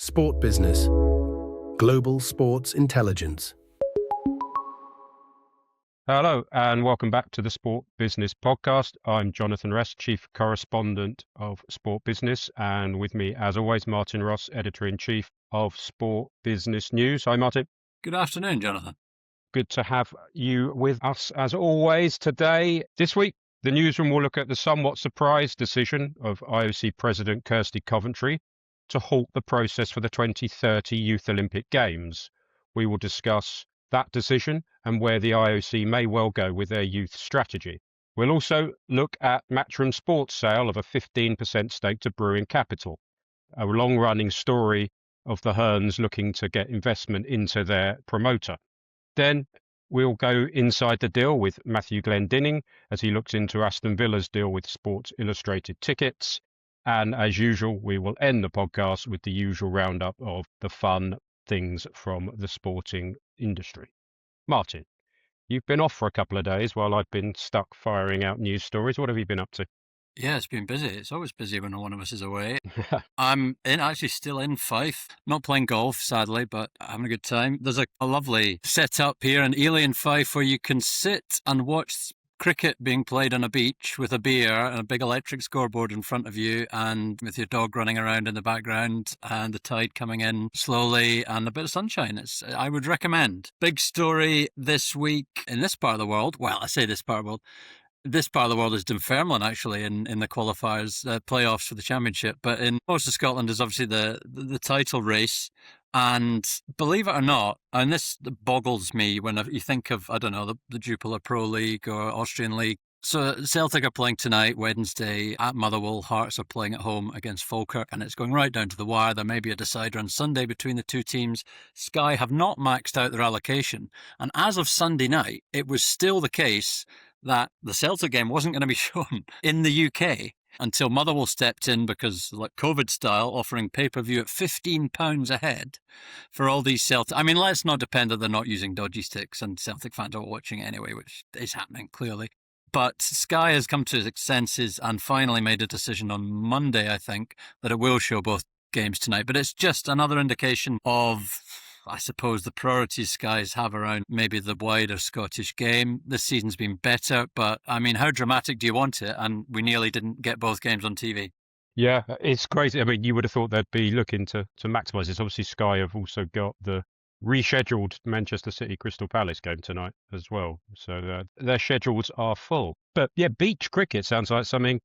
Sport Business. Global Sports Intelligence. Hello and welcome back to the Sport Business Podcast. I'm Jonathan Rest, Chief Correspondent of Sport Business, and with me, as always, Martin Ross, Editor-in-Chief of Sport Business News. Hi, Martin. Good afternoon, Jonathan. Good to have you with us as always today. This week, the newsroom will look at the somewhat surprise decision of IOC President Kirsty Coventry to halt the process for the 2030 Youth Olympic Games. We will discuss that decision and where the IOC may well go with their youth strategy. We'll also look at Matchroom Sports' sale of a 15% stake to Bruin Capital, a long-running story of the Hearns looking to get investment into their promoter. Then we'll go inside the deal with Matthew Glendinning as he looks into Aston Villa's deal with Sports Illustrated Tickets. And as usual, we will end the podcast with the usual roundup of the fun things from the sporting industry. Martin, you've been off for a couple of days while I've been stuck firing out news stories. What have you been up to? Yeah, it's been busy. It's always busy when one of us is away. I'm still in Fife, not playing golf, sadly, but having a good time. There's a lovely setup here in Ely in Fife where you can sit and watch cricket being played on a beach with a beer and a big electric scoreboard in front of you and with your dog running around in the background and the tide coming in slowly and a bit of sunshine. I would recommend. Big story this week in this part of the world. Well, I say this part of the world. This part of the world is Dunfermline, actually, in the qualifiers, playoffs for the championship. But in most of Scotland is obviously the title race. And believe it or not, and this boggles me when you think of, I don't know, the Jupiler Pro League or Austrian League. So Celtic are playing tonight, Wednesday, at Motherwell. Hearts are playing at home against Falkirk, and it's going right down to the wire. There may be a decider on Sunday between the two teams. Sky have not maxed out their allocation. And as of Sunday night, it was still the case that the Celtic game wasn't going to be shown in the UK until Motherwell stepped in because, like COVID style, offering pay-per-view at £15 a head for all these Celtic. I mean, let's not depend that they're not using dodgy sticks and Celtic fans are watching anyway, which is happening clearly. But Sky has come to its senses and finally made a decision on Monday, I think, that it will show both games tonight. But it's just another indication of, I suppose, the priorities Skies have around maybe the wider Scottish game. This season's been better, but I mean, how dramatic do you want it? And we nearly didn't get both games on TV. Yeah, it's crazy. I mean, you would have thought they'd be looking to maximise this. Obviously, Sky have also got the rescheduled Manchester City Crystal Palace game tonight as well. So their schedules are full. But yeah, beach cricket sounds like something.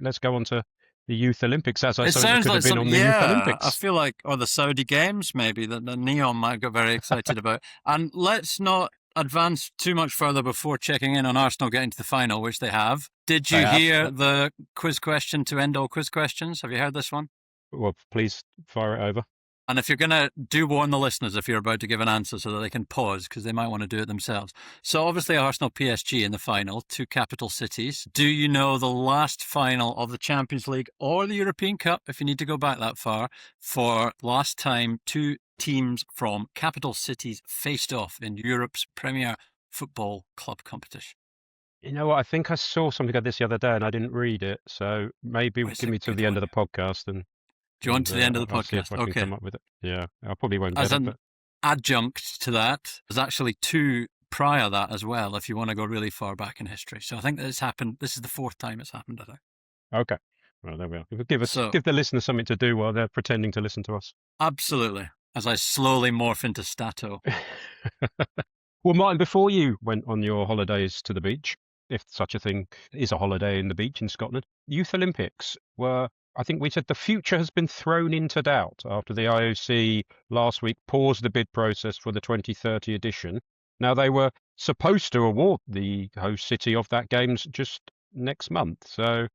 Let's go on to the Youth Olympics. As I it sounds like could have been on the Youth Olympics. I feel like, or the Saudi Games maybe, that the Neon might get very excited about. And let's not advance too much further before checking in on Arsenal getting to the final, which they have. Did you hear the quiz question to end all quiz questions? Have you heard this one? Well, please fire it over. And if you're going to warn the listeners if you're about to give an answer so that they can pause because they might want to do it themselves. So obviously Arsenal PSG in the final, two capital cities. Do you know the last final of the Champions League or the European Cup, if you need to go back that far, for last time two teams from capital cities faced off in Europe's premier football club competition? You know what? I think I saw something like this the other day and I didn't read it. So maybe give me to the end of the podcast and... Do you want to the end of the I'll see if podcast? I can come up with it. Yeah, I probably won't As get an adjunct to that, there's actually two prior that as well, if you want to go really far back in history. So I think that it's happened. This is the fourth time it's happened, I think. Okay. Well, there we are. Give the listeners something to do while they're pretending to listen to us. Absolutely. As I slowly morph into Stato. Well, Martin, before you went on your holidays to the beach, if such a thing is a holiday in the beach in Scotland, Youth Olympics were... I think we said the future has been thrown into doubt after the IOC last week paused the bid process for the 2030 edition. Now, they were supposed to award the host city of that games just next month. So,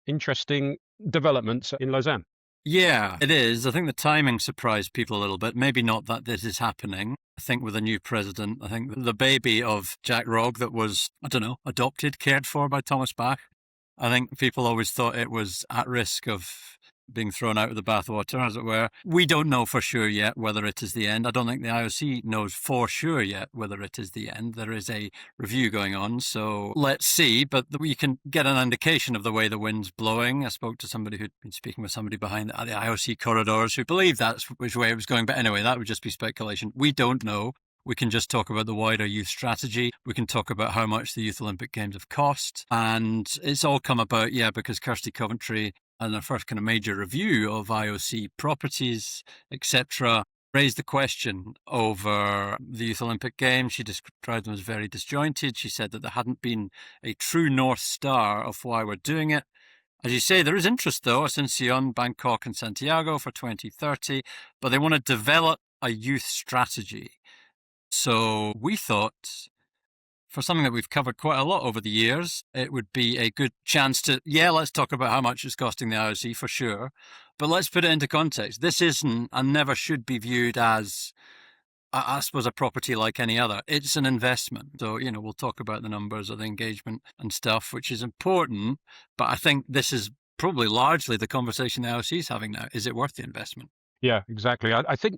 interesting developments in Lausanne. Yeah, it is. I think the timing surprised people a little bit. Maybe not that this is happening. I think with a new president, I think the baby of Jacques Rogge that was, I don't know, adopted, cared for by Thomas Bach. I think people always thought it was at risk of being thrown out of the bathwater, as it were. We don't know for sure yet whether it is the end. I don't think the IOC knows for sure yet whether it is the end. There is a review going on, so let's see. But we can get an indication of the way the wind's blowing. I spoke to somebody who'd been speaking with somebody behind the IOC corridors who believed that's which way it was going. But anyway, that would just be speculation. We don't know. We can just talk about the wider youth strategy. We can talk about how much the Youth Olympic Games have cost. And it's all come about, because Kirsty Coventry, in their first kind of major review of IOC properties, etc., raised the question over the Youth Olympic Games. She described them as very disjointed. She said that there hadn't been a true North Star of why we're doing it. As you say, there is interest, though, Asuncion, Bangkok and Santiago for 2030, but they want to develop a youth strategy. So we thought, for something that we've covered quite a lot over the years, it would be a good chance to, let's talk about how much it's costing the IOC for sure, but let's put it into context. This isn't and never should be viewed as, I suppose, a property like any other. It's an investment. So, we'll talk about the numbers of the engagement and stuff, which is important, but I think this is probably largely the conversation the IOC is having now. Is it worth the investment? Yeah, exactly. I think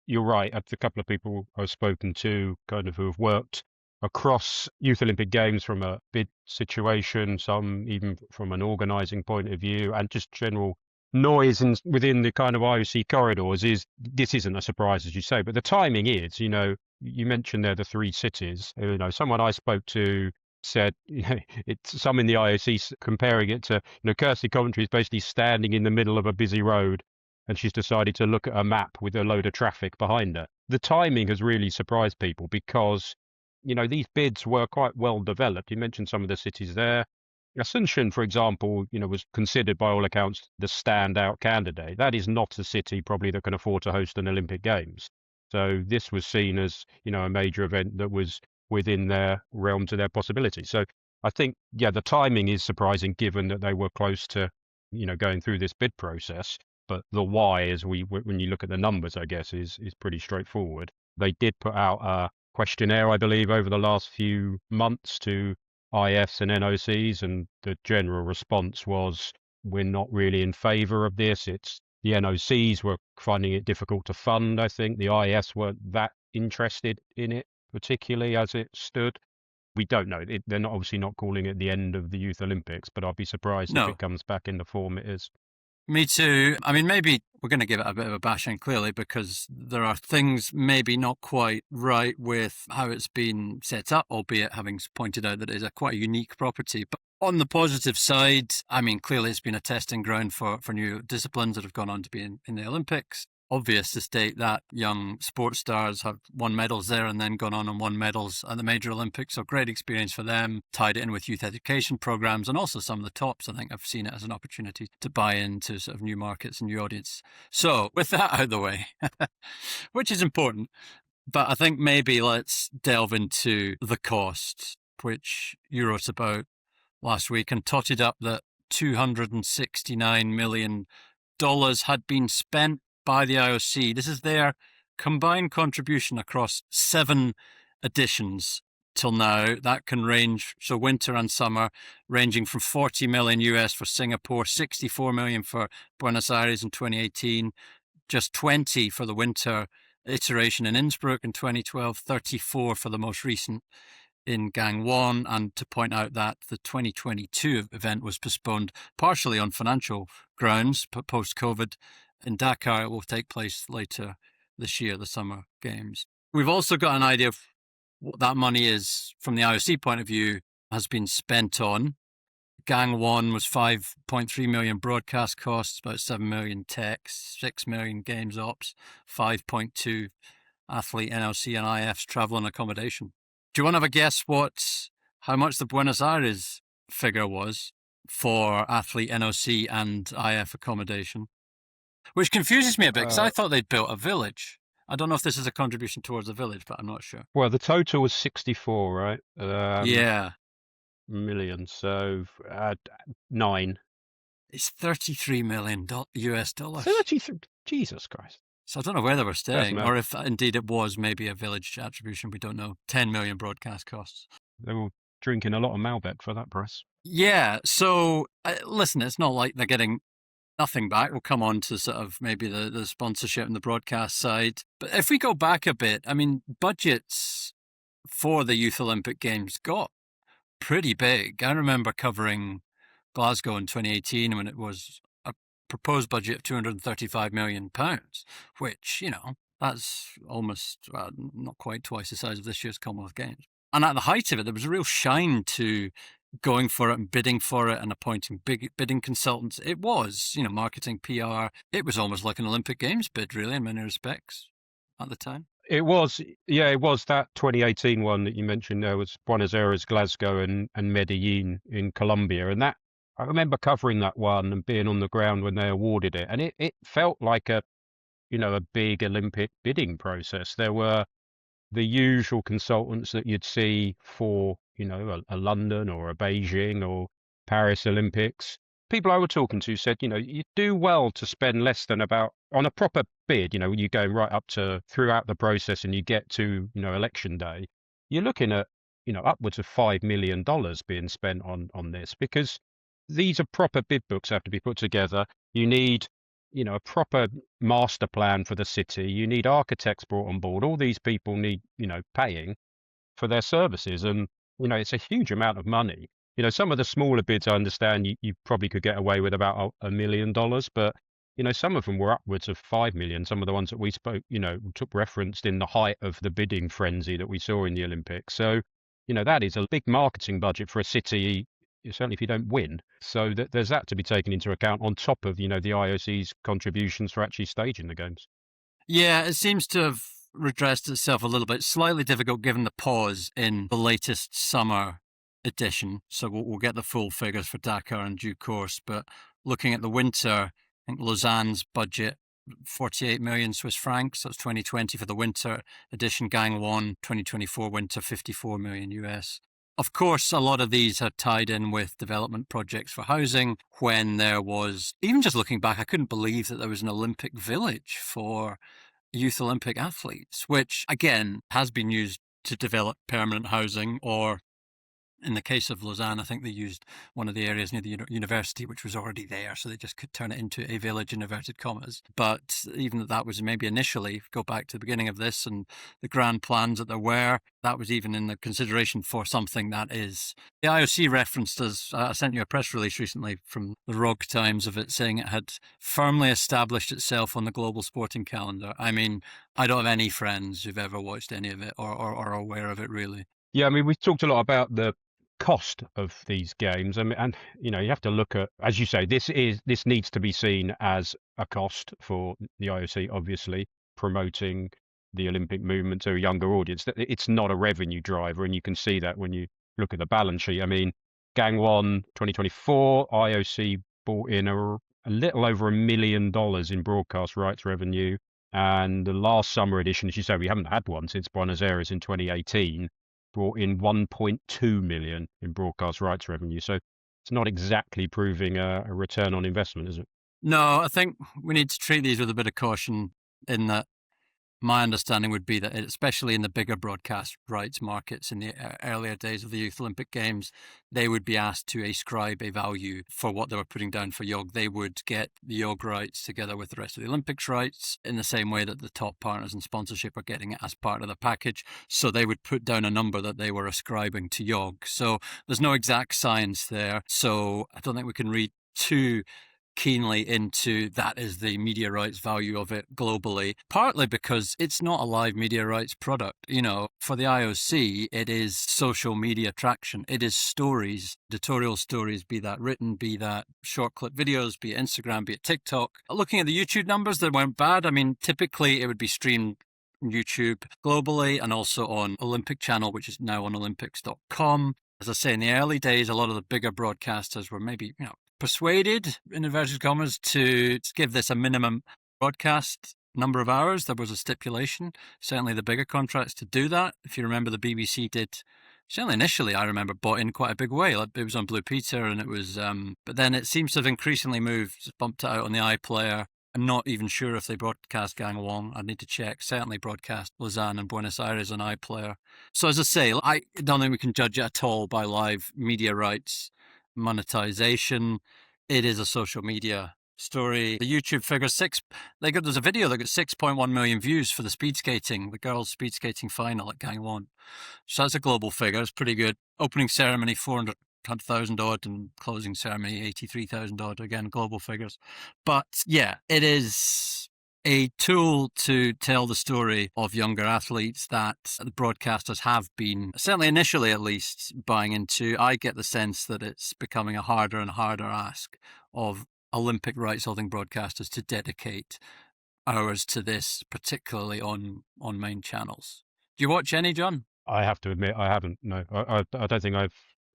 you're right. A couple of people I've spoken to kind of who have worked across Youth Olympic Games from a bid situation, some even from an organising point of view, and just general noise within the kind of IOC corridors this isn't a surprise, as you say, but the timing is, you mentioned there the three cities. Someone I spoke to said, it's some in the IOC comparing it to, Kirsty Coventry is basically standing in the middle of a busy road and she's decided to look at a map with a load of traffic behind her. The timing has really surprised people because, these bids were quite well developed. You mentioned some of the cities there. Asuncion, for example, was considered by all accounts the standout candidate. That is not a city probably that can afford to host an Olympic Games. So this was seen as, a major event that was within their realm to their possibilities. So I think, the timing is surprising given that they were close to, going through this bid process. But the why, when you look at the numbers, I guess, is pretty straightforward. They did put out a questionnaire, I believe, over the last few months to IFs and NOCs, and the general response was, we're not really in favour of this. It's the NOCs were finding it difficult to fund, I think. The IFs weren't that interested in it, particularly as it stood. We don't know. They're obviously not calling it the end of the Youth Olympics, but I'll be surprised if it comes back in the form it is. Me too. I mean, maybe we're going to give it a bit of a bashing, clearly, because there are things maybe not quite right with how it's been set up, albeit having pointed out that it is quite a unique property. But on the positive side, I mean, clearly it's been a testing ground for new disciplines that have gone on to be in the Olympics. Obvious to state that young sports stars have won medals there and then gone on and won medals at the major Olympics. So great experience for them, tied it in with youth education programs, and also some of the tops, I think, have seen it as an opportunity to buy into sort of new markets and new audience. So with that out of the way, which is important, but I think maybe let's delve into the cost, which you wrote about last week and totted up that $269 million had been spent by the IOC. This is their combined contribution across 7 editions till now. That can range, so winter and summer, ranging from $40 million US for Singapore, $64 million for Buenos Aires in 2018, just 20 for the winter iteration in Innsbruck in 2012, 34 for the most recent in Gangwon. And to point out that the 2022 event was postponed partially on financial grounds, post-COVID. In Dakar, it will take place later this year, the Summer Games. We've also got an idea of what that money is, from the IOC point of view, has been spent on. Gangwon was 5.3 million broadcast costs, about 7 million techs, 6 million games ops, 5.2 athlete, NLC and IF's travel and accommodation. Do you want to have a guess how much the Buenos Aires figure was for athlete, NOC and IF accommodation? Which confuses me a bit because I thought they'd built a village. I don't know if this is a contribution towards the village, but I'm not sure. Well, the total was 64, right? Million. So 9. It's $33 million US dollars. 33. Jesus Christ. So I don't know where they were staying, or if indeed it was maybe a village attribution. We don't know. 10 million broadcast costs. They were drinking a lot of Malbec for that price. Yeah. So listen, it's not like they're getting nothing back. We'll come on to sort of maybe the sponsorship and the broadcast side. But if we go back a bit, I mean, budgets for the Youth Olympic Games got pretty big. I remember covering Glasgow in 2018 when it was a proposed budget of £235 million, which, that's almost, not quite twice the size of this year's Commonwealth Games. And at the height of it, there was a real shine to going for it and bidding for it and appointing big bidding consultants. It was, marketing, PR. It was almost like an Olympic Games bid, really, in many respects at the time. It was that 2018 one that you mentioned. There was Buenos Aires, Glasgow, and Medellin in Colombia, and that I remember covering that one and being on the ground when they awarded it, and it felt like a big Olympic bidding process. There were the usual consultants that you'd see for a London or a Beijing or Paris Olympics. People I was talking to said, you do well to spend less than about on a proper bid, you're going right up to throughout the process and you get to, election day, you're looking at, upwards of $5 million being spent on this, because these are proper bid books have to be put together. You need, a proper master plan for the city. You need architects brought on board. All these people need, paying for their services. And, it's a huge amount of money. Some of the smaller bids, I understand you probably could get away with about $1 million, but, some of them were upwards of 5 million. Some of the ones that we spoke, took referenced in the height of the bidding frenzy that we saw in the Olympics. So, that is a big marketing budget for a city, certainly if you don't win. So there's that to be taken into account on top of, the IOC's contributions for actually staging the games. Yeah, it seems to have redressed itself a little bit. Slightly difficult given the pause in the latest summer edition. So we'll get the full figures for Dakar in due course. But looking at the winter, I think Lausanne's budget, 48 million Swiss francs. That's 2020 for the winter edition. Gangwon, 2024 winter, 54 million US. Of course, a lot of these are tied in with development projects for housing. When there was, even just looking back, I couldn't believe that there was an Olympic village for youth Olympic athletes, which again has been used to develop permanent housing, or in the case of Lausanne, I think they used one of the areas near the university, which was already there, so they just could turn it into a village in inverted commas. But even that was maybe initially, go back to the beginning of this and the grand plans that there were, that was even in the consideration for something that is. The IOC referenced us, I sent you a press release recently from the Rogge Times of it saying it had firmly established itself on the global sporting calendar. I mean, I don't have any friends who've ever watched any of it or are aware of it, really. Yeah, I mean, we've talked a lot about the cost of these games. I mean, and you have to look at, as you say, this needs to be seen as a cost for the IOC, obviously promoting the Olympic movement to a younger audience. It's not a revenue driver, and you can see that when you look at the balance sheet. I mean, Gangwon 2024, IOC brought in a little over $1 million in broadcast rights revenue, and the last summer edition, as you say, we haven't had one since Buenos Aires in 2018. Brought in 1.2 million in broadcast rights revenue. So it's not exactly proving a return on investment, is it? No, I think we need to treat these with a bit of caution, in that my understanding would be that, especially in the bigger broadcast rights markets in the earlier days of the Youth Olympic Games, they would be asked to ascribe a value for what they were putting down for YOG. They would get the YOG rights together with the rest of the Olympics rights in the same way that the top partners in sponsorship are getting it as part of the package. So they would put down a number that they were ascribing to YOG. So there's no exact science there. So I don't think we can read too keenly into that is the media rights value of it globally, partly because it's not a live media rights product. For the IOC, it is social media traction. It is stories, editorial stories, be that written, be that short clip videos, be it Instagram, be it TikTok. Looking at the YouTube numbers, they weren't bad. I mean, typically it would be streamed on YouTube globally and also on Olympic Channel, which is now on Olympics.com. As I say, in the early days, a lot of the bigger broadcasters were maybe, persuaded, in inverted commas, to give this a minimum broadcast number of hours. There was a stipulation, certainly the bigger contracts, to do that. If you remember, the BBC did, certainly initially, I remember, bought in quite a big way. Like, it was on Blue Peter, and it was, but then it seems to have increasingly moved, bumped it out on the iPlayer. I'm not even sure if they broadcast Gangwon. I need to check. Certainly broadcast Lausanne and Buenos Aires on iPlayer. So as I say, I don't think we can judge it at all by live media rights monetization. It is a social media story. The YouTube figures there's a video that got 6.1 million views for the girls' speed skating final at Gang 1. So that's a global figure. It's pretty good. Opening ceremony, 400,000 odd, and closing ceremony, 83,000 odd. Again, global figures. But yeah, it is a tool to tell the story of younger athletes that the broadcasters have been, certainly initially at least, buying into. I get the sense that it's becoming a harder and harder ask of Olympic rights holding broadcasters to dedicate hours to this, particularly on main channels. Do you watch any, John? I have to admit, I haven't. No, I don't think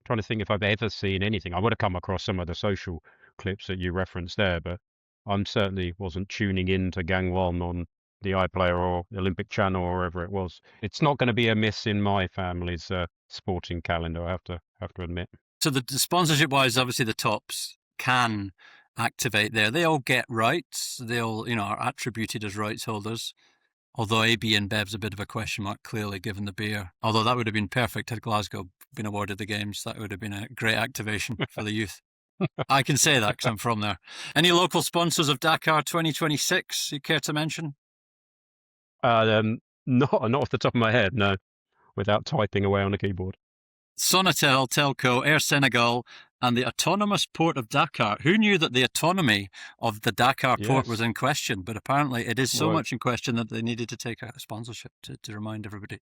trying to think if I've ever seen anything. I would have come across some of the social clips that you referenced there, but I certainly wasn't tuning in to Gang 1 on the iPlayer or the Olympic Channel or wherever it was. It's not going to be a miss in my family's sporting calendar, I have to admit. So the sponsorship-wise, obviously the tops can activate there. They all get rights. They all, are attributed as rights holders. Although AB and Bev's a bit of a question mark, clearly, given the beer. Although that would have been perfect had Glasgow been awarded the games. That would have been a great activation for the youth. I can say that because I'm from there. Any local sponsors of Dakar 2026 you care to mention? Not off the top of my head, no, without typing away on the keyboard. Sonatel, Telco, Air Senegal, and the autonomous port of Dakar. Who knew that the autonomy of the Dakar port was in question? But apparently it is so much in question that they needed to take out a sponsorship to remind everybody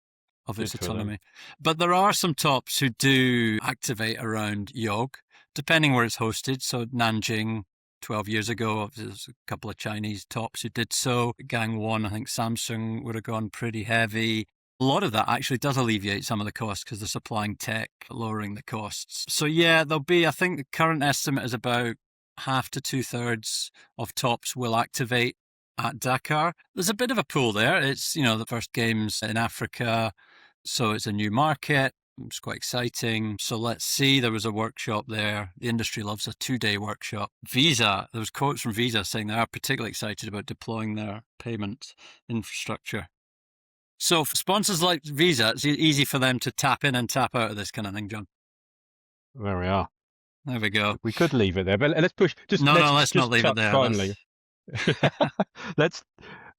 of its autonomy. But there are some tops who do activate around YOG, depending where it's hosted. So Nanjing, 12 years ago, there's a couple of Chinese tops who did so. Gang 1, I think Samsung would have gone pretty heavy. A lot of that actually does alleviate some of the costs because they're supplying tech, lowering the costs. So yeah, there'll be, I think the current estimate is about half to 2/3 of tops will activate at Dakar. There's a bit of a pool there. It's, the first games in Africa, so it's a new market. It's quite exciting. So let's see, there was a workshop there. The industry loves a 2-day workshop. Visa, there was quotes from Visa saying they are particularly excited about deploying their payment infrastructure. So for sponsors like Visa, it's easy for them to tap in and tap out of this kind of thing, John. There we are. There we go. We could leave it there, but let's push. Let's not leave it there. Finally,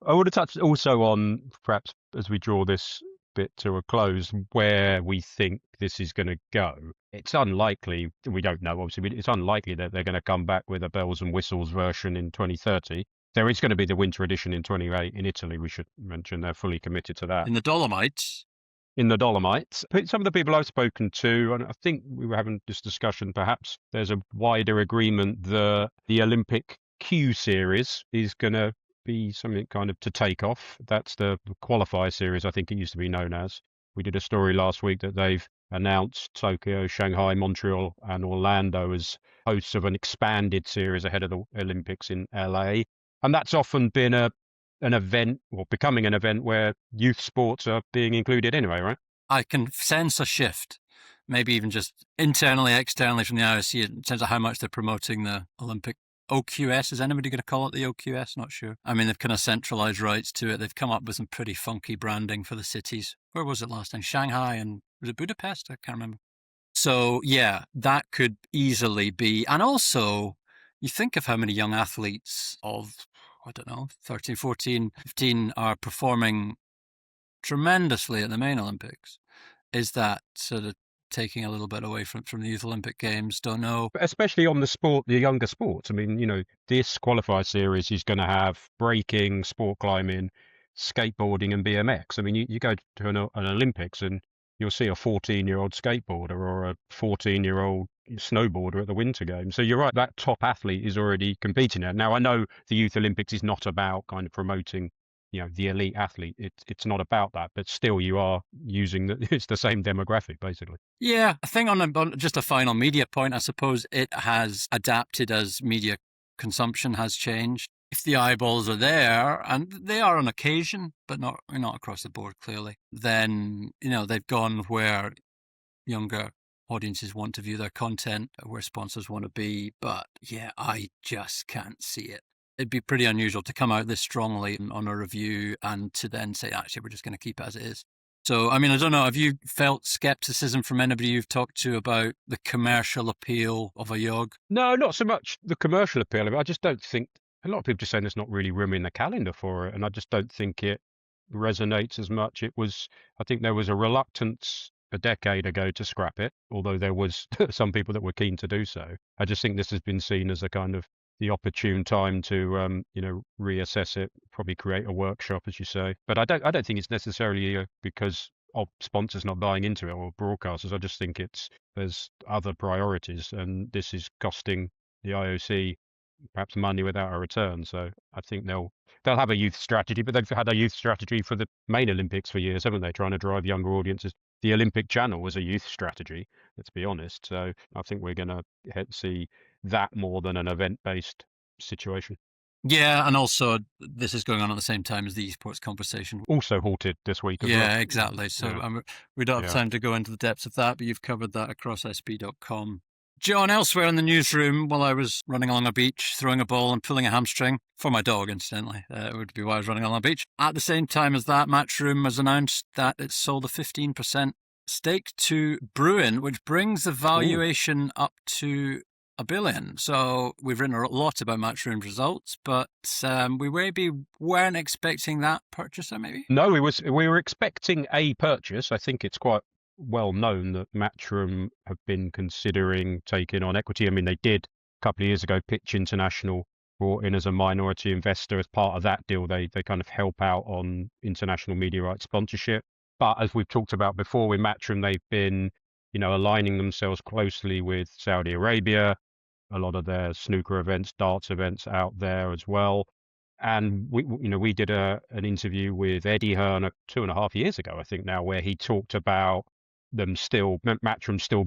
I want to touch also on, perhaps as we draw this bit to a close, where we think this is going to go. It's unlikely, we don't know, obviously, it's unlikely that they're going to come back with a bells and whistles version in 2030. There is going to be the winter edition in 28 in Italy. We should mention they're fully committed to that. In the Dolomites. Some of the people I've spoken to, and I think we were having this discussion, perhaps there's a wider agreement that the Olympic Q series is going to be something kind of to take off. That's the qualifier series, I think it used to be known as. We did a story last week that they've announced Tokyo, Shanghai, Montreal, and Orlando as hosts of an expanded series ahead of the Olympics in LA. And that's often been an event, or becoming an event, where youth sports are being included anyway, right? I can sense a shift, maybe even just internally, externally from the IOC, in terms of how much they're promoting the Olympic OQS. Is anybody going to call it the OQS? Not sure. I mean, they've kind of centralized rights to it. They've come up with some pretty funky branding for the cities. Where was it last time? Shanghai and was it Budapest? I can't remember. So yeah, that could easily be. And also, you think of how many young athletes of, 13, 14, 15 are performing tremendously at the main Olympics. Is that sort of taking a little bit away from the Youth Olympic Games? Don't know. Especially on the younger sports. I mean, this qualifier series is going to have breaking, sport climbing, skateboarding and BMX. I mean, you go to an Olympics and you'll see a 14-year-old skateboarder or a 14-year-old snowboarder at the Winter Games. So you're right, that top athlete is already competing there. Now, I know the Youth Olympics is not about kind of promoting, the elite athlete. It's not about that, but still you are using it's the same demographic, basically. Yeah, I think on just a final media point, I suppose it has adapted as media consumption has changed. If the eyeballs are there, and they are on occasion, but not across the board, clearly, then, they've gone where younger audiences want to view their content, where sponsors want to be. But yeah, I just can't see it. It'd be pretty unusual to come out this strongly on a review and to then say, actually, we're just going to keep it as it is. So, I mean, I don't know, have you felt skepticism from anybody you've talked to about the commercial appeal of a YOG? No, not so much the commercial appeal of it. I just don't think, a lot of people just saying there's not really room in the calendar for it. And I just don't think it resonates as much. I think there was a reluctance a decade ago to scrap it, although there was some people that were keen to do so. I just think this has been seen as a kind of the opportune time to, reassess it, probably create a workshop, as you say. But I don't think it's necessarily because of sponsors not buying into it or broadcasters. I just think there's other priorities, and this is costing the IOC perhaps money without a return. So I think they'll have a youth strategy, but they've had a youth strategy for the main Olympics for years, haven't they? Trying to drive younger audiences. The Olympic Channel was a youth strategy, let's be honest. So I think we're going to see that more than an event-based situation. Yeah, and also this is going on at the same time as the esports conversation. Also halted this week as well. Yeah, exactly. So we don't have time to go into the depths of that, but you've covered that across sp.com. John, elsewhere in the newsroom, while I was running along a beach, throwing a ball and pulling a hamstring, for my dog, incidentally, it would be why I was running along a beach. At the same time as that, Matchroom has announced that it sold a 15% stake to Bruin, which brings the valuation up to $1 billion. So we've written a lot about Matchroom's results, but we maybe weren't expecting that purchaser, maybe? No, we were expecting a purchase. I think it's quite well known that Matchroom have been considering taking on equity. I mean, they did a couple of years ago. Pitch International brought in as a minority investor. As part of that deal, they kind of help out on international media rights sponsorship. But as we've talked about before with Matchroom, they've been, aligning themselves closely with Saudi Arabia. A lot of their snooker events, darts events out there as well. And we did an interview with Eddie Hearn 2.5 years ago, I think now, where he talked about Matchroom still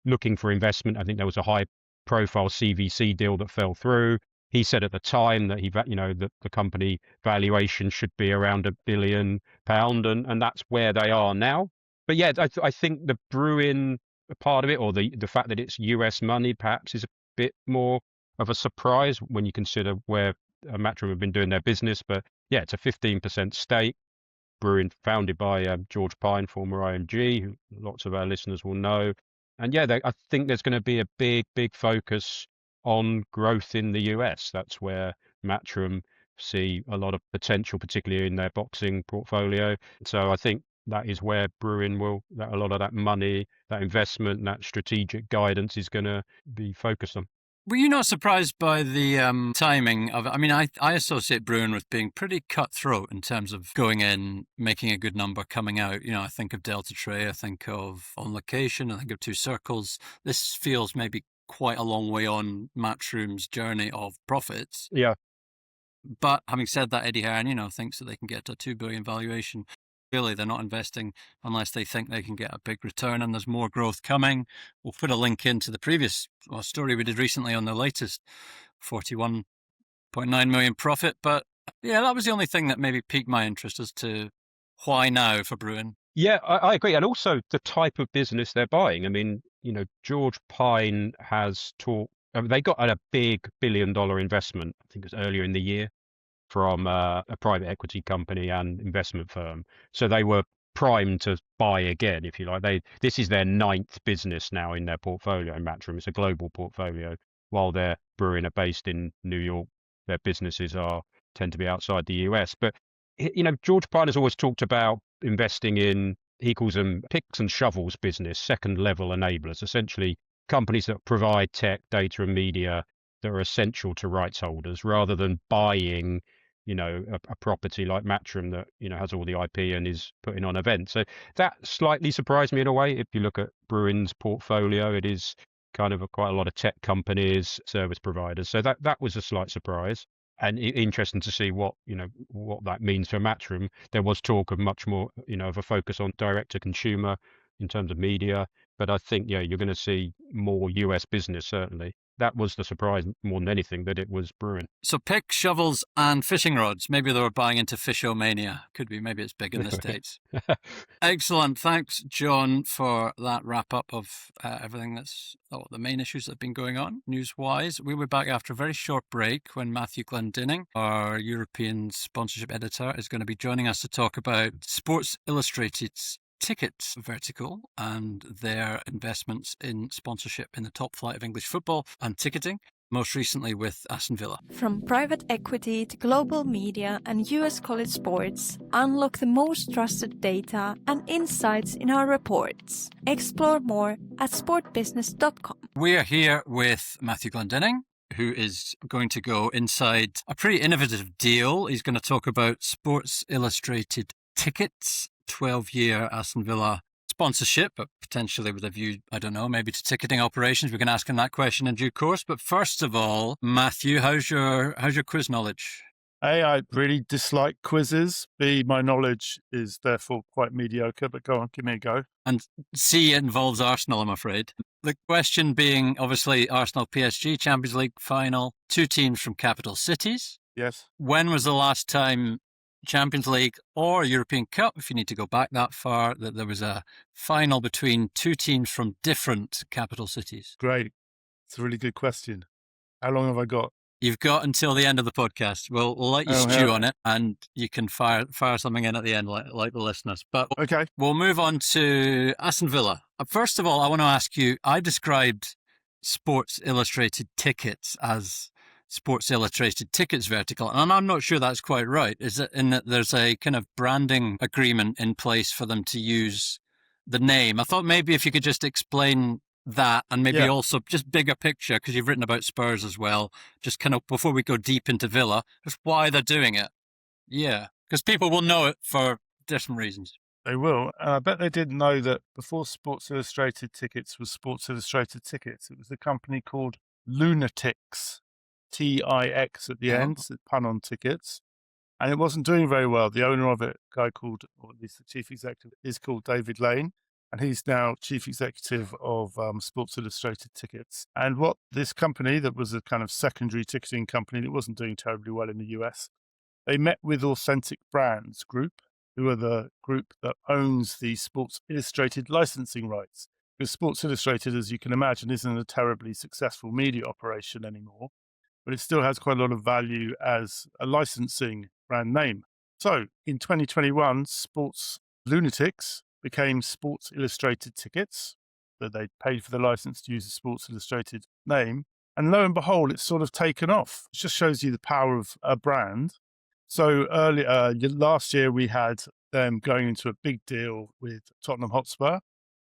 looking for investment. I think there was a high profile CVC deal that fell through. He said at the time that that the company valuation should be around £1 billion, and that's where they are now. But yeah, I think the Bruin part of it, or the fact that it's US money, perhaps is a bit more of a surprise when you consider where Matchroom have been doing their business. But yeah, it's a 15% stake. Bruin, founded by George Pine, former IMG, who lots of our listeners will know. And yeah, I think there's going to be a big focus on growth in the US. That's where Matchroom see a lot of potential, particularly in their boxing portfolio. So I think that is where Bruin a lot of that money, that investment, that strategic guidance is going to be focused on. Were you not surprised by the timing of it? I mean, I associate Bruin with being pretty cutthroat in terms of going in, making a good number, coming out. I think of Delta Tray, I think of On Location, I think of Two Circles. This feels maybe quite a long way on Matchroom's journey of profits. Yeah. But having said that, Eddie Hearn, thinks that they can get to a $2 billion valuation. Really, they're not investing unless they think they can get a big return, and there's more growth coming. We'll put a link into the previous story we did recently on the latest 41.9 million profit. But yeah, that was the only thing that maybe piqued my interest as to why now for Bruin. Yeah, I agree. And also the type of business they're buying. I mean, George Pine has they got a big $1 billion investment, I think it was earlier in the year, from a private equity company and investment firm. So they were primed to buy again, if you like. This is their 9th business now in their portfolio in Matchroom. It's a global portfolio. While their Bruin are based in New York, their businesses tend to be outside the US. But, George Pine has always talked about investing in, he calls them picks and shovels business, second level enablers, essentially companies that provide tech, data and media that are essential to rights holders, rather than buying a property like Matchroom that has all the IP and is putting on events. So that slightly surprised me in a way. If you look at Bruin's portfolio, it is kind of quite a lot of tech companies, service providers. So that was a slight surprise, and interesting to see what that means for Matchroom. There was talk of much more of a focus on direct to consumer in terms of media, but I think you're going to see more US business, certainly. That was the surprise more than anything, that it was Bruin. So picks, shovels and fishing rods. Maybe they were buying into fishomania. Could be. Maybe it's big in the States. Excellent. Thanks, John, for that wrap up of everything the main issues that have been going on news-wise. We'll be back after a very short break when Matthew Glendinning, our European sponsorship editor, is going to be joining us to talk about Sports Illustrated's tickets vertical and their investments in sponsorship in the top flight of English football and ticketing, most recently with Aston Villa. From private equity to global media and US college sports, unlock the most trusted data and insights in our reports. Explore more at sportbusiness.com. We are here with Matthew Glendinning, who is going to go inside a pretty innovative deal. He's going to talk about Sports Illustrated tickets, 12-year Aston Villa sponsorship, but potentially with a view, I don't know, maybe to ticketing operations. We can ask him that question in due course. But first of all, Matthew, how's your quiz knowledge? A, I really dislike quizzes. B, my knowledge is therefore quite mediocre, but go on, give me a go. And C, it involves Arsenal, I'm afraid. The question being, obviously, Arsenal PSG Champions League final, 2 teams from capital cities. Yes. When was the last time Champions League or European Cup, if you need to go back that far, that there was a final between 2 teams from different capital cities? Great. It's a really good question. How long have I got? You've got until the end of the podcast. We'll let you stew on it, and you can fire something in at the end like the listeners. But okay, we'll move on to Aston Villa. First of all, I want to ask you, I described Sports Illustrated tickets as Sports Illustrated tickets vertical, and I'm not sure that's quite right. Is it in that there's a kind of branding agreement in place for them to use the name? I thought maybe if you could just explain that, and maybe also just bigger picture, because you've written about Spurs as well, just kind of before we go deep into Villa, just why they're doing it. Yeah, because people will know it for different reasons. They will. And I bet they didn't know that before Sports Illustrated tickets was Sports Illustrated tickets, it was a company called Lunatics, Tix at the end, so pun on tickets. And it wasn't doing very well. The owner of it, a guy called, or at least the chief executive, is called David Lane. And he's now chief executive of Sports Illustrated Tickets. And what this company, that was a kind of secondary ticketing company that wasn't doing terribly well in the US, they met with Authentic Brands Group, who are the group that owns the Sports Illustrated licensing rights. Because Sports Illustrated, as you can imagine, isn't a terribly successful media operation anymore, but it still has quite a lot of value as a licensing brand name. So in 2021, Sports Lunatics became Sports Illustrated Tickets, that they paid for the license to use the Sports Illustrated name. And lo and behold, it's sort of taken off. It just shows you the power of a brand. So earlier, last year, we had them going into a big deal with Tottenham Hotspur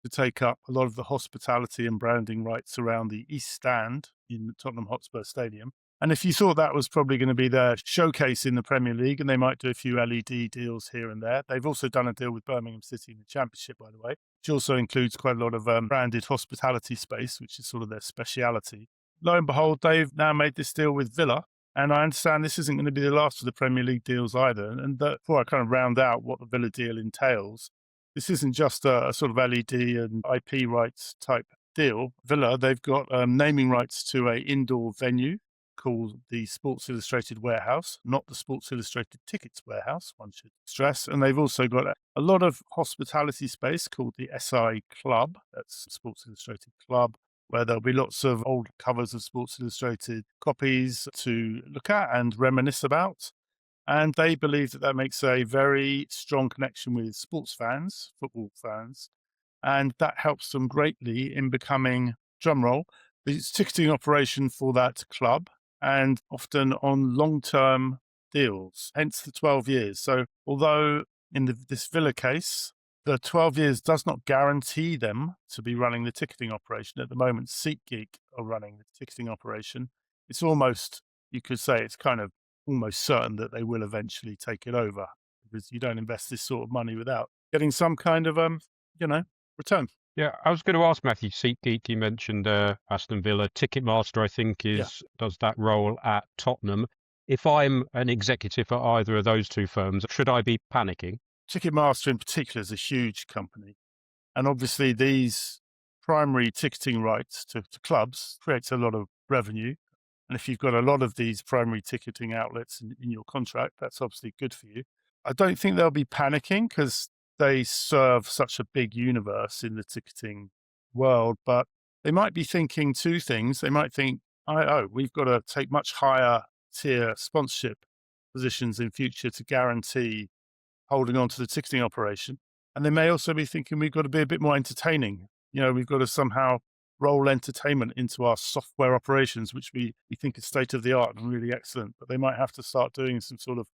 to take up a lot of the hospitality and branding rights around the East Stand in Tottenham Hotspur Stadium. And if you thought that was probably going to be their showcase in the Premier League, and they might do a few LED deals here and there. They've also done a deal with Birmingham City in the Championship, by the way, which also includes quite a lot of branded hospitality space, which is sort of their speciality. Lo and behold, they've now made this deal with Villa. And I understand this isn't going to be the last of the Premier League deals either. And before I kind of round out what the Villa deal entails, this isn't just a sort of LED and IP rights type deal. Villa, they've got naming rights to an indoor venue called the Sports Illustrated Warehouse, not the Sports Illustrated Tickets Warehouse, one should stress. And they've also got a lot of hospitality space called the SI Club, that's Sports Illustrated Club, where there'll be lots of old covers of Sports Illustrated copies to look at and reminisce about. And they believe that makes a very strong connection with sports fans, football fans, and that helps them greatly in becoming, drumroll, the ticketing operation for that club, and often on long-term deals, hence the 12 years. So although in this Villa case, the 12 years does not guarantee them to be running the ticketing operation. At the moment, SeatGeek are running the ticketing operation. It's almost, you could say it's kind of almost certain that they will eventually take it over, because you don't invest this sort of money without getting some kind of, return. Yeah, I was going to ask Matthew, SeatGeek, you mentioned Aston Villa. Ticketmaster, I think, does that role at Tottenham. If I'm an executive at either of those two firms, should I be panicking? Ticketmaster in particular is a huge company. And obviously these primary ticketing rights to clubs creates a lot of revenue. And if you've got a lot of these primary ticketing outlets in your contract, that's obviously good for you. I don't think they'll be panicking because they serve such a big universe in the ticketing world, but they might be thinking two things. They might think, we've got to take much higher tier sponsorship positions in future to guarantee holding on to the ticketing operation. And they may also be thinking we've got to be a bit more entertaining. We've got to somehow roll entertainment into our software operations, which we think is state of the art and really excellent. But they might have to start doing some sort of,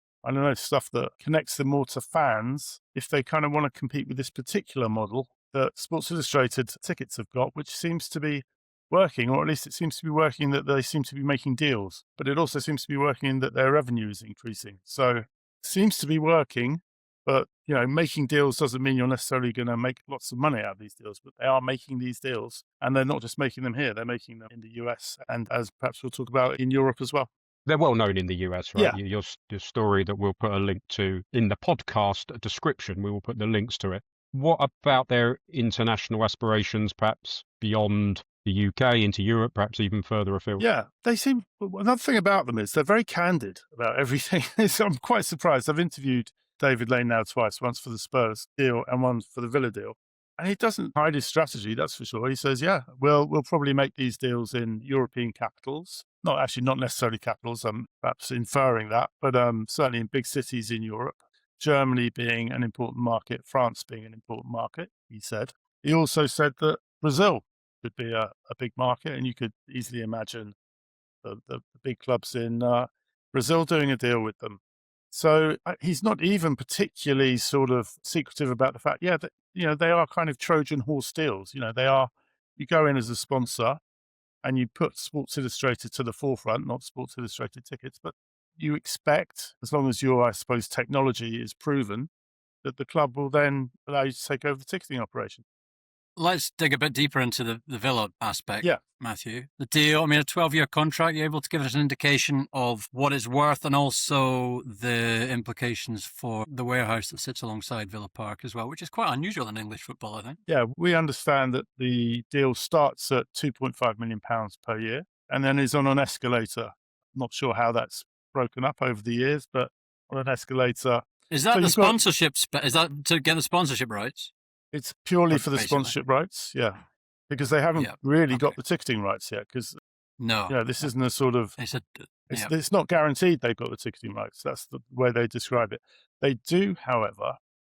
stuff that connects them more to fans if they kind of want to compete with this particular model that Sports Illustrated tickets have got, which seems to be working, or at least it seems to be working that they seem to be making deals. But it also seems to be working that their revenue is increasing. So it seems to be working. But, making deals doesn't mean you're necessarily going to make lots of money out of these deals, but they are making these deals, and they're not just making them here, they're making them in the US, and as perhaps we'll talk about, in Europe as well. They're well known in the US, right? Yeah. Your story that we'll put a link to in the podcast description, we will put the links to it. What about their international aspirations, perhaps beyond the UK, into Europe, perhaps even further afield? Yeah, another thing about them is they're very candid about everything. I'm quite surprised. I've interviewed David Lane now twice, once for the Spurs deal and one for the Villa deal. And he doesn't hide his strategy, that's for sure. He says, yeah, we'll probably make these deals in European capitals. Not necessarily capitals, I'm perhaps inferring that, but certainly in big cities in Europe. Germany being an important market, France being an important market, he said. He also said that Brazil could be a big market, and you could easily imagine the big clubs in Brazil doing a deal with them. So he's not even particularly sort of secretive about the fact, that, they are kind of Trojan horse deals. You go in as a sponsor and you put Sports Illustrated to the forefront, not Sports Illustrated tickets, but you expect, as long as your, I suppose, technology is proven, that the club will then allow you to take over the ticketing operation. Let's dig a bit deeper into the Villa aspect, Yeah. Matthew. The deal, a 12-year contract, you're able to give us an indication of what it's worth and also the implications for the warehouse that sits alongside Villa Park as well, which is quite unusual in English football, I think. Yeah, we understand that the deal starts at £2.5 million per year and then is on an escalator. Not sure how that's broken up over the years, but on an escalator. Is that the sponsorship? Is that to get the sponsorship rights? It's purely for the sponsorship rights, yeah, because they haven't really got the ticketing rights yet. Because this isn't a sort of it's not guaranteed they've got the ticketing rights. That's the way they describe it. They do, however,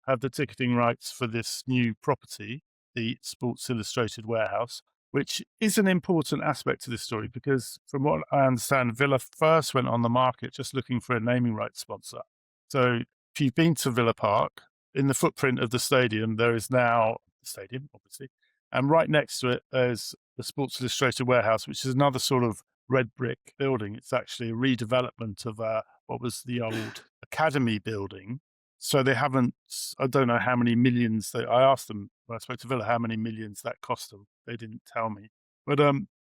have the ticketing rights for this new property, the Sports Illustrated warehouse, which is an important aspect to this story because, from what I understand, Villa first went on the market just looking for a naming rights sponsor. So if you've been to Villa Park, in the footprint of the stadium, there is now the stadium, obviously, and right next to it, there's the Sports Illustrated warehouse, which is another sort of red brick building. It's actually a redevelopment of what was the old academy building. So they haven't, I don't know how many millions, I asked them when I spoke to Villa how many millions that cost them. They didn't tell me. But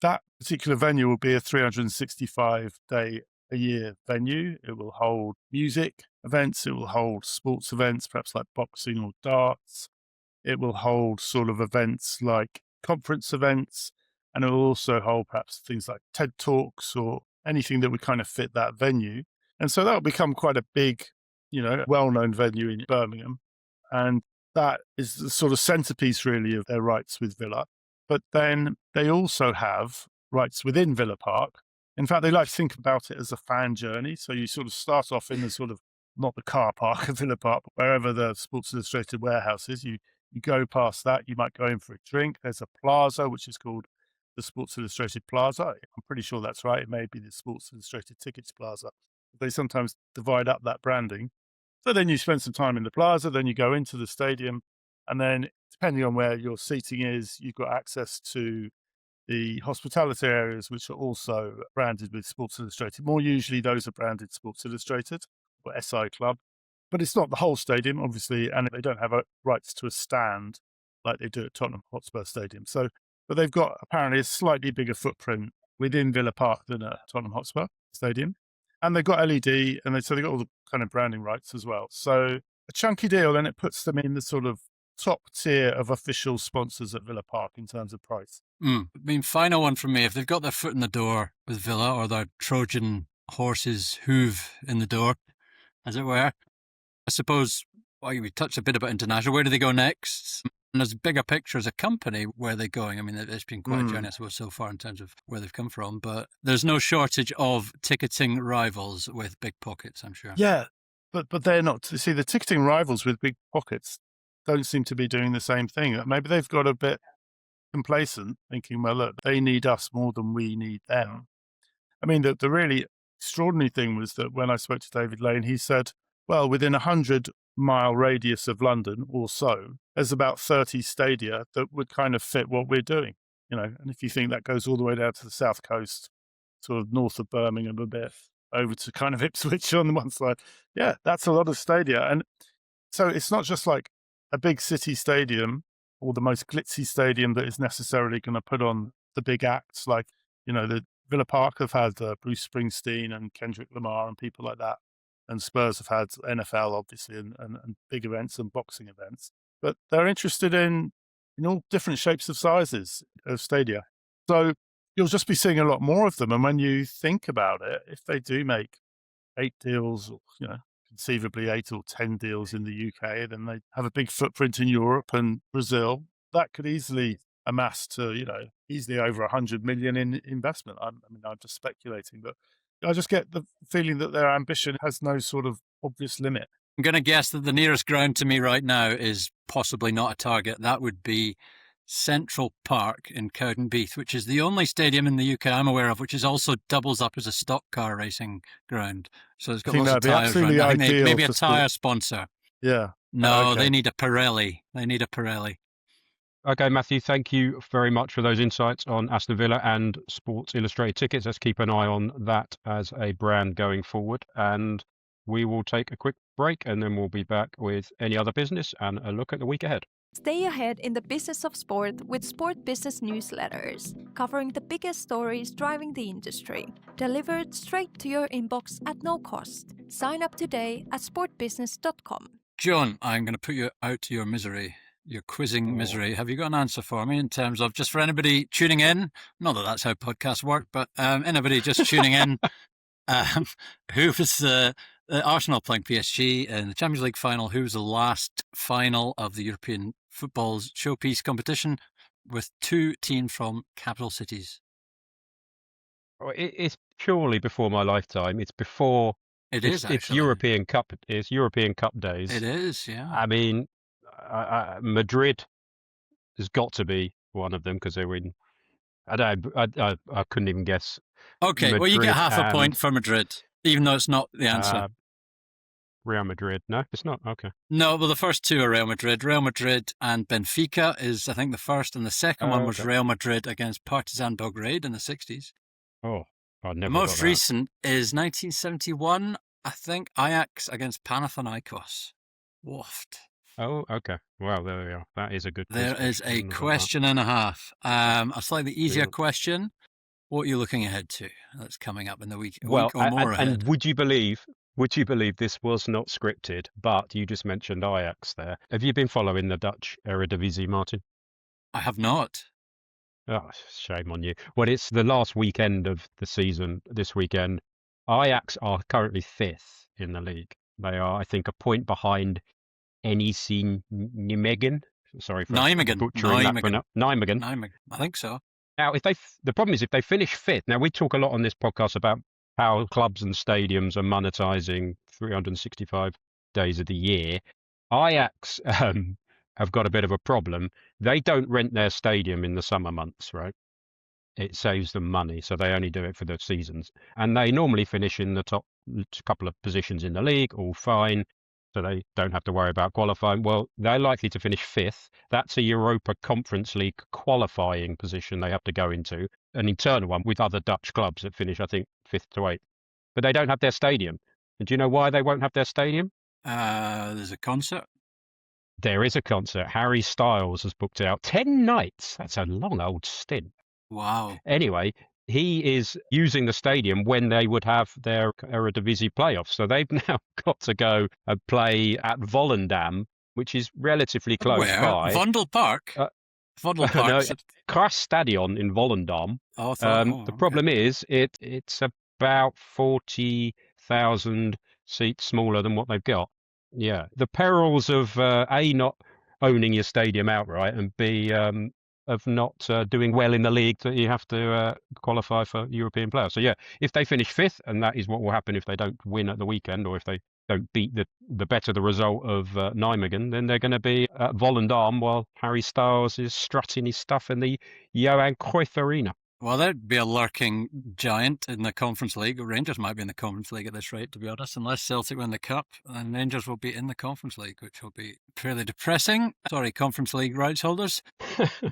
that particular venue will be a 365-day a year venue. It will hold music events. It will hold sports events, perhaps like boxing or darts. It will hold sort of events like conference events. And it will also hold perhaps things like TED Talks or anything that would kind of fit that venue. And so that will become quite a big, well-known venue in Birmingham. And that is the sort of centerpiece really of their rights with Villa. But then they also have rights within Villa Park. In fact, they like to think about it as a fan journey. So you sort of start off in the sort of, not the car park of Villa Park, but wherever the Sports Illustrated warehouse is, you go past that, you might go in for a drink. There's a plaza, which is called the Sports Illustrated Plaza. I'm pretty sure that's right. It may be the Sports Illustrated Tickets Plaza. They sometimes divide up that branding. So then you spend some time in the plaza, then you go into the stadium, and then depending on where your seating is, you've got access to the hospitality areas, which are also branded with Sports Illustrated. More usually, those are branded Sports Illustrated or SI Club. But it's not the whole stadium, obviously, and they don't have rights to a stand like they do at Tottenham Hotspur Stadium. But they've got apparently a slightly bigger footprint within Villa Park than at Tottenham Hotspur Stadium. And they've got LED, and so they've got all the kind of branding rights as well. So a chunky deal, then it puts them in the sort of top tier of official sponsors at Villa Park in terms of price. Final one from me. If they've got their foot in the door with Villa, or their Trojan horse's hoof in the door, as it were, I suppose, we touched a bit about international. Where do they go next? And there's a bigger picture as a company, where they're going. I mean, it's been quite a journey, I suppose, so far in terms of where they've come from. But there's no shortage of ticketing rivals with big pockets, I'm sure. Yeah, but they're not. See, the ticketing rivals with big pockets, don't seem to be doing the same thing. Maybe they've got a bit complacent, thinking, well, look, they need us more than we need them. I mean, the really extraordinary thing was that when I spoke to David Lane, he said, well, within 100-mile radius of London or so, there's about 30 stadia that would kind of fit what we're doing, and if you think that goes all the way down to the south coast, sort of north of Birmingham a bit, over to kind of Ipswich on the one side, yeah, that's a lot of stadia. And so it's not just like a big city stadium or the most glitzy stadium that is necessarily going to put on the big acts. Like, the Villa Park have had Bruce Springsteen and Kendrick Lamar and people like that. And Spurs have had NFL, obviously, and big events and boxing events. But they're interested in all different shapes of sizes of stadia. So you'll just be seeing a lot more of them. And when you think about it, if they do make 8 deals, or, conceivably 8 or 10 deals in the UK, then they have a big footprint in Europe and Brazil. That could easily amass to, easily over 100 million in investment. I'm just speculating, but I just get the feeling that their ambition has no sort of obvious limit. I'm going to guess that the nearest ground to me right now is possibly not a target. That would be Central Park in Cowdenbeath, which is the only stadium in the UK I'm aware of which is also doubles up as a stock car racing ground. So it's got lots of tyres around. Maybe a tyre sponsor. Yeah. No, okay. They need a Pirelli. Okay, Matthew, thank you very much for those insights on Aston Villa and Sports Illustrated tickets. Let's keep an eye on that as a brand going forward. And we will take a quick break and then we'll be back with any other business and a look at the week ahead. Stay ahead in the business of sport with Sport Business newsletters, covering the biggest stories driving the industry. Delivered straight to your inbox at no cost. Sign up today at sportbusiness.com. John, I'm going to put you out to your misery, your quizzing misery. Have you got an answer for me in terms of, just for anybody tuning in, not that that's how podcasts work, but anybody just tuning in, who was Arsenal playing PSG in the Champions League final? Who was the last final of the European football's showpiece competition with 2 teams from capital cities? It's purely before my lifetime. It's before. It's European Cup. It's European Cup days. It is, yeah. I mean, Madrid has got to be one of them because they win. I couldn't even guess. Okay, Madrid, well, you get half a point for Madrid, even though it's not the answer. Real Madrid. No, it's not. Okay. No, well, the first 2 are Real Madrid. Real Madrid and Benfica is, I think, the first, and the second one was Real Madrid against Partizan Belgrade in the 60s. Oh, I never. The most recent is 1971, I think, Ajax against Panathinaikos. Woofed. Oh, okay. Well, there we are. That is a good question. There is a question and a half. A slightly easier question. What are you looking ahead to that's coming up in the week or more ahead? And would you believe this was not scripted, but you just mentioned Ajax there. Have you been following the Dutch Eredivisie, Martin? I have not. Oh, shame on you. Well, it's the last weekend of the season this weekend. Ajax are currently 5th in the league. They are, I think, a point behind NEC Nijmegen. Sorry for butchering that. Nijmegen. I think so. Now, the problem is if they finish 5th. Now, we talk a lot on this podcast about how clubs and stadiums are monetizing 365 days of the year. Ajax have got a bit of a problem. They don't rent their stadium in the summer months, right? It saves them money, so they only do it for the seasons. And they normally finish in the top couple of positions in the league, all fine, so they don't have to worry about qualifying. Well, they're likely to finish 5th. That's a Europa Conference League qualifying position they have to go into, an internal one with other Dutch clubs that finish, I think, 5th to 8th. But they don't have their stadium. And do you know why they won't have their stadium? There's a concert. There is a concert. Harry Styles has booked out 10 nights. That's a long old stint. Wow. Anyway, he is using the stadium when they would have their Eredivisie playoffs. So they've now got to go and play at Volendam, which is relatively close by. Vondel Park? Vondel Park. No, Krasstadion in Volendam. The problem is it's about 40,000 seats smaller than what they've got. Yeah. The perils of A, not owning your stadium outright, and B, of not doing well in the league, that you have to qualify for European playoffs. So yeah, if they finish 5th, and that is what will happen if they don't win at the weekend, or if they don't beat the better the result of Nijmegen, then they're going to be at Volendam while Harry Styles is strutting his stuff in the Johan Cruyff Arena. Well, there'd be a lurking giant in the Conference League. Rangers might be in the Conference League at this rate, to be honest. Unless Celtic win the Cup, then Rangers will be in the Conference League, which will be fairly depressing. Sorry, Conference League rights holders.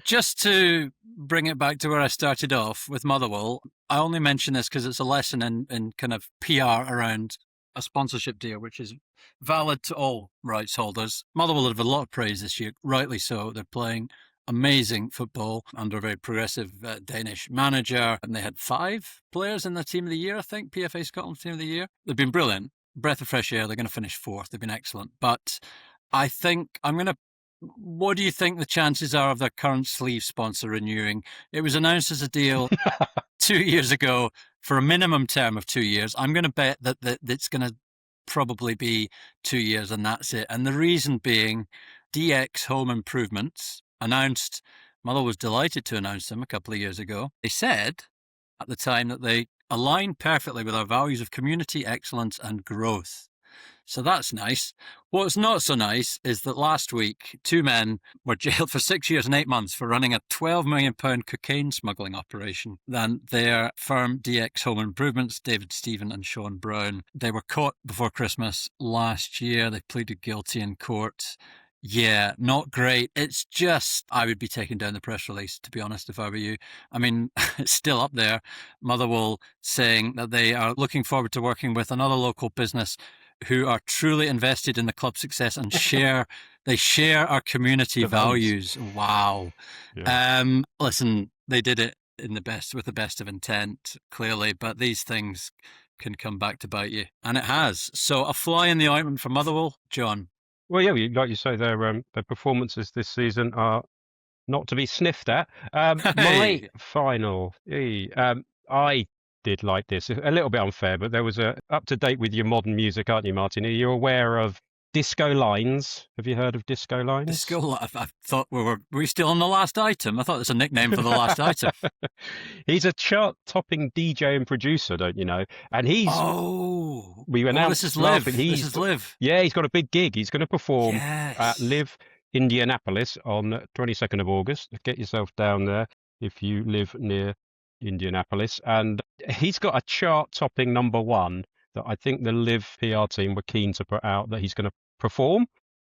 Just to bring it back to where I started off with Motherwell, I only mention this because it's a lesson in kind of PR around a sponsorship deal, which is valid to all rights holders. Motherwell have a lot of praise this year, rightly so. They're playing amazing football under a very progressive Danish manager. And they had 5 players in the Team of the Year, I think, PFA Scotland Team of the Year. They've been brilliant. Breath of fresh air. They're going to finish 4th. They've been excellent. But I think what do you think the chances are of their current sleeve sponsor renewing? It was announced as a deal 2 years ago for a minimum term of 2 years. I'm going to bet that it's going to probably be 2 years and that's it. And the reason being DX Home Improvements announced, Mother was delighted to announce them a couple of years ago. They said at the time that they align perfectly with our values of community, excellence and growth. So that's nice. What's not so nice is that last week, 2 men were jailed for 6 years and 8 months for running a £12 million cocaine smuggling operation. Then their firm DX Home Improvements, David Stephen and Sean Bruin, they were caught before Christmas last year. They pleaded guilty in court. Yeah, not great. It's just, I would be taking down the press release, to be honest, if I were you. I mean, it's still up there. Motherwell saying that they are looking forward to working with another local business who are truly invested in the club's success and share our community values. Wow. Yeah. Listen, they did it with the best of intent, clearly, but these things can come back to bite you. And it has. So a fly in the ointment for Motherwell, John. Well, yeah, like you say, their performances this season are not to be sniffed at. My final, I did like this. A little bit unfair, but there was up to date with your modern music, aren't you, Martin? Are you aware of Disco Lines? Have you heard of Disco Lines? Disco. I thought were we still on the last item? I thought it was a nickname for the last item. He's a chart-topping DJ and producer, don't you know? And he's we announced this is Live. This is Live. Yeah, he's got a big gig. He's going to perform at Live Indianapolis on 22nd of August. Get yourself down there if you live near Indianapolis. And he's got a chart-topping number 1 that I think the Live PR team were keen to put out that he's going to perform.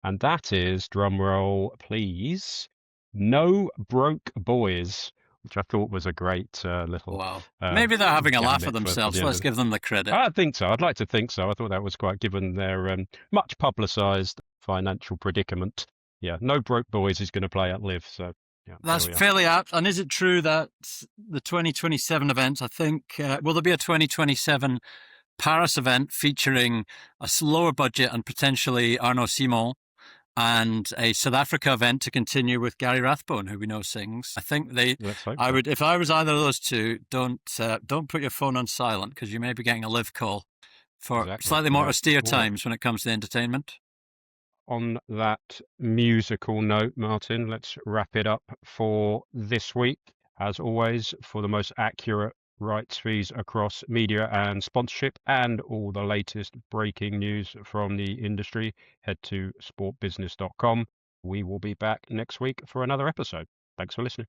And that is, drum roll, please, No Broke Boys, which I thought was a great little... Wow. Maybe they're having a laugh at themselves. Let's give them the credit. I think so. I'd like to think so. I thought that was quite, given their much publicised financial predicament. Yeah, No Broke Boys is going to play at Live, so... Yeah, that's fairly apt. And is it true that the 2027 events, I think, will there be a 2027 Paris event featuring a slower budget and potentially Arnaud Simon, and a South Africa event to continue with Gary Rathbone, who we know sings? I think I would, if I was either of those two, don't put your phone on silent, because you may be getting a Live call for slightly more austere times when it comes to entertainment. On that musical note, Martin, let's wrap it up for this week. As always, for the most accurate rights fees across media and sponsorship and all the latest breaking news from the industry, head to sportbusiness.com. We will be back next week for another episode. Thanks for listening.